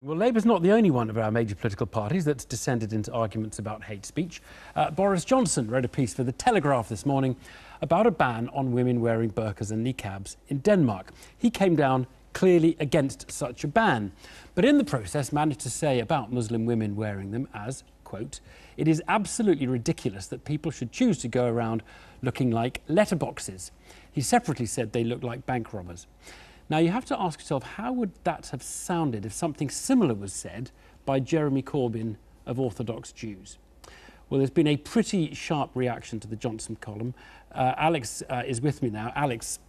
Well, Labour's not the only one of our major political parties that's descended into arguments about hate speech. Boris Johnson wrote a piece for the Telegraph this morning about a ban on women wearing burkas and niqabs in Denmark. He came down clearly against such a ban, but in the process managed to say about Muslim women wearing them as, quote, "It is absolutely ridiculous that people should choose to go around looking like letterboxes." He separately said they look like bank robbers. Now, you have to ask yourself, how would that have sounded if something similar was said by Jeremy Corbyn of Orthodox Jews? Well, there's been a pretty sharp reaction to the Johnson column. Alex is with me now. Alex,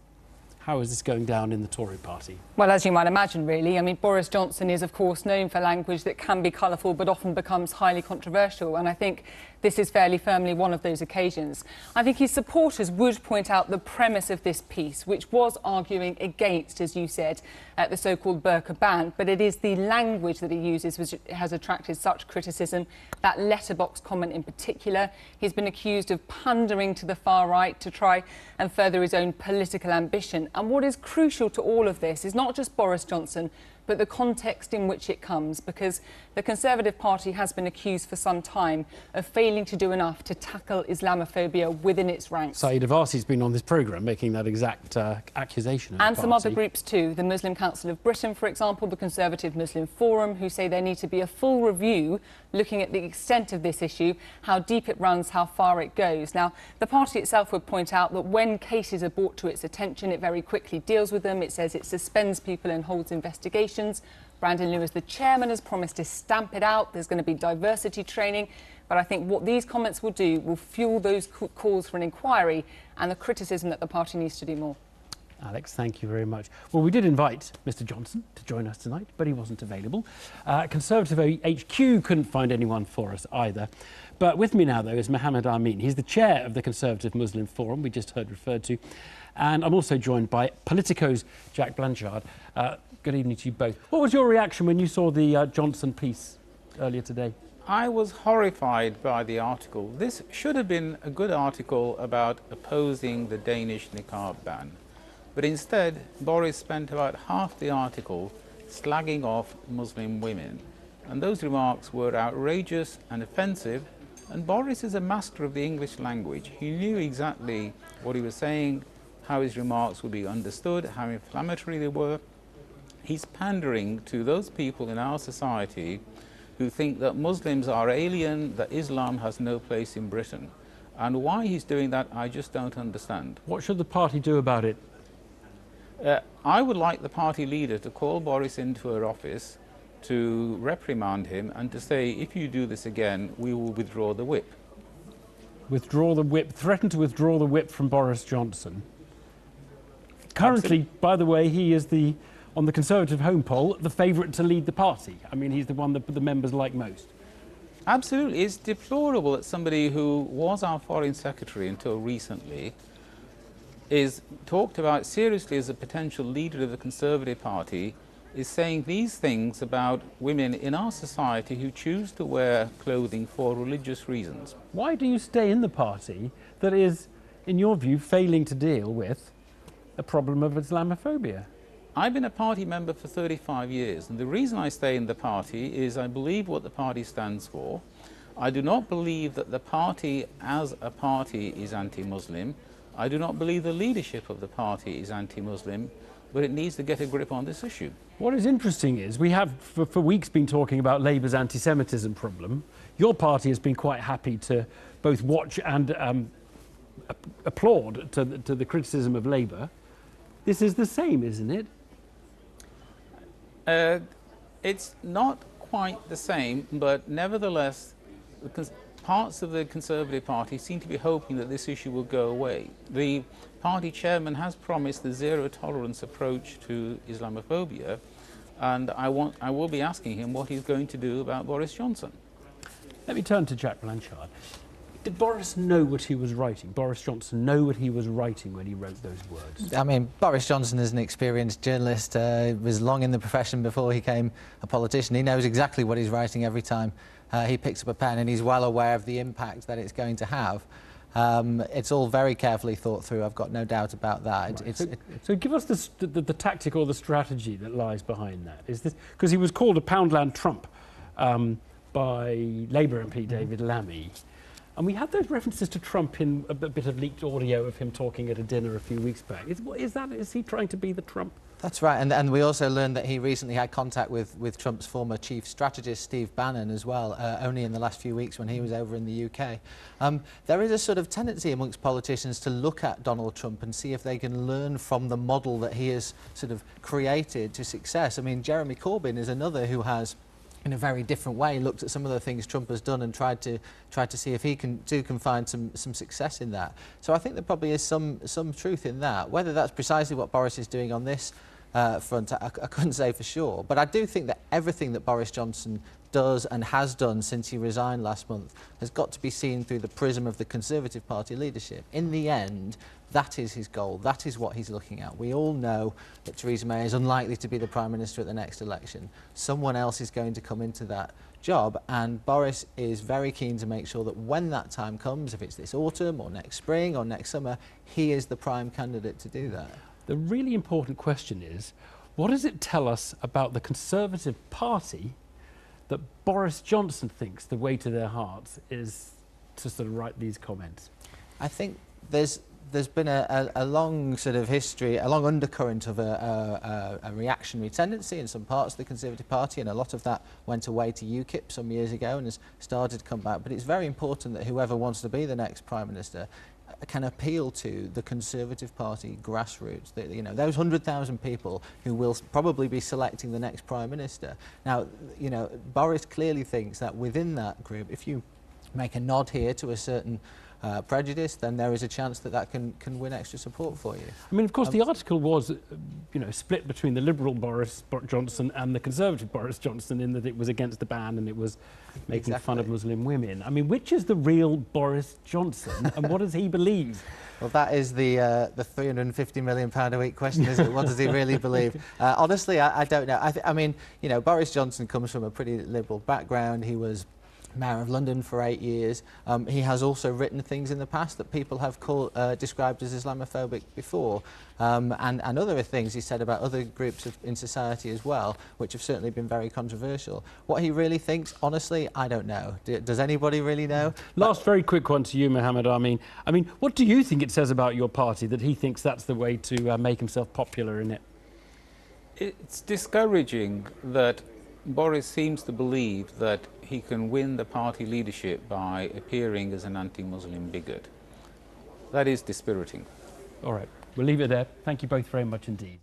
how is this going down in the Tory party? Well, as you might imagine, really. I mean, Boris Johnson is, of course, known for language that can be colourful but often becomes highly controversial. And I think this is fairly firmly one of those occasions. I think his supporters would point out the premise of this piece, which was arguing against, as you said, the so-called burqa ban. But it is the language that he uses which has attracted such criticism. That letterbox comment in particular. He's been accused of pandering to the far right to try and further his own political ambition. And what is crucial to all of this is not just Boris Johnson, but the context in which it comes, because the Conservative Party has been accused for some time of failing to do enough to tackle Islamophobia within its ranks. Saeed Avasi's been on this programme making that exact accusation. And some other groups too, the Muslim Council of Britain, for example, the Conservative Muslim Forum, who say there needs to be a full review looking at the extent of this issue, how deep it runs, how far it goes. Now, the party itself would point out that when cases are brought to its attention, it very quickly deals with them. It says it suspends people and holds investigations. Brandon Lewis, the chairman, has promised to stamp it out. There's going to be diversity training. But I think what these comments will do will fuel those calls for an inquiry and the criticism that the party needs to do more. Alex, thank you very much. Well, we did invite Mr Johnson to join us tonight, but he wasn't available. Conservative HQ couldn't find anyone for us either. But with me now, though, is Mohammed Amin. He's the chair of the Conservative Muslim Forum we just heard referred to. And I'm also joined by Politico's Jack Blanchard. Good evening to you both. What was your reaction when you saw the Johnson piece earlier today? I was horrified by the article. This should have been a good article about opposing the Danish niqab ban. But instead, Boris spent about half the article slagging off Muslim women. And those remarks were outrageous and offensive. And Boris is a master of the English language. He knew exactly what he was saying, how his remarks would be understood, how inflammatory they were. He's pandering to those people in our society who think that Muslims are alien, that Islam has no place in Britain. And why he's doing that, I just don't understand. What should the party do about it? I would like the party leader to call Boris into her office to reprimand him and to say, if you do this again, we will withdraw the whip. Withdraw the whip, threaten to withdraw the whip from Boris Johnson. Currently, by the way, he is on the Conservative home poll, the favourite to lead the party. I mean, he's the one that the members like most. Absolutely. It's deplorable that somebody who was our Foreign Secretary until recently is talked about seriously as a potential leader of the Conservative Party, is saying these things about women in our society who choose to wear clothing for religious reasons. Why do you stay in the party that is, in your view, failing to deal with a problem of Islamophobia? I've been a party member for 35 years, and the reason I stay in the party is I believe what the party stands for. I do not believe that the party as a party is anti-Muslim. I do not believe the leadership of the party is anti-Muslim, but it needs to get a grip on this issue. What is interesting is we have for weeks been talking about Labour's anti-Semitism problem. Your party has been quite happy to both watch and applaud to the criticism of Labour. This is the same, isn't it? It's not quite the same, but nevertheless, parts of the Conservative Party seem to be hoping that this issue will go away. The party chairman has promised the zero-tolerance approach to Islamophobia, and I will be asking him what he's going to do about Boris Johnson. Let me turn to Jack Blanchard. Did Boris know what he was writing? Boris Johnson know what he was writing when he wrote those words? I mean, Boris Johnson is an experienced journalist, was long in the profession before he became a politician. He knows exactly what he's writing every time he picks up a pen, and he's well aware of the impact that it's going to have. It's all very carefully thought through, I've got no doubt about that. Right. So give us the tactic or the strategy that lies behind that. Is this because he was called a Poundland Trump by Labour MP David Lammy, and we had those references to Trump in a bit of leaked audio of him talking at a dinner a few weeks back. Is he trying to be the Trump? That's right, and we also learned that he recently had contact with Trump's former chief strategist, Steve Bannon, as well, only in the last few weeks when he was over in the UK. There is a sort of tendency amongst politicians to look at Donald Trump and see if they can learn from the model that he has sort of created to success. I mean, Jeremy Corbyn is another who has, in a very different way, looked at some of the things Trump has done and tried to see if he can find some success in that. So I think there probably is some truth in that. Whether that's precisely what Boris is doing on this front, I couldn't say for sure. But I do think that everything that Boris Johnson does and has done since he resigned last month has got to be seen through the prism of the Conservative Party leadership. In the end, that is his goal. That is what he's looking at. We all know that Theresa May is unlikely to be the Prime Minister at the next election. Someone else is going to come into that job, and Boris is very keen to make sure that when that time comes, if it's this autumn or next spring or next summer, he is the prime candidate to do that. The really important question is, what does it tell us about the Conservative Party that Boris Johnson thinks the way to their hearts is to sort of write these comments? I think there's been a long sort of history, a long undercurrent of a reactionary tendency in some parts of the Conservative Party, and a lot of that went away to UKIP some years ago and has started to come back. But it's very important that whoever wants to be the next Prime Minister can appeal to the Conservative Party grassroots, you know, those 100,000 people who will probably be selecting the next Prime Minister. Now, you know, Boris clearly thinks that within that group, if you make a nod here to a certain prejudice, then there is a chance that that can win extra support for you. I mean, of course, the article was, you know, split between the Liberal Boris Johnson and the Conservative Boris Johnson, in that it was against the ban and it was making fun of Muslim women. I mean, which is the real Boris Johnson, and what does he believe? Well, that is the £350 million a week question, isn't it? What does he really believe? Honestly, I don't know. I mean, you know, Boris Johnson comes from a pretty liberal background. He was Mayor of London for 8 years. He has also written things in the past that people have described as Islamophobic before, and other things he said about other groups in society as well, which have certainly been very controversial. What he really thinks, honestly, I don't know. Does anybody really know? Last very quick one to you, Mohammed Amin. I mean, what do you think it says about your party that he thinks that's the way to make himself popular in it? It's discouraging that Boris seems to believe that he can win the party leadership by appearing as an anti-Muslim bigot. That is dispiriting. All right, we'll leave it there. Thank you both very much indeed.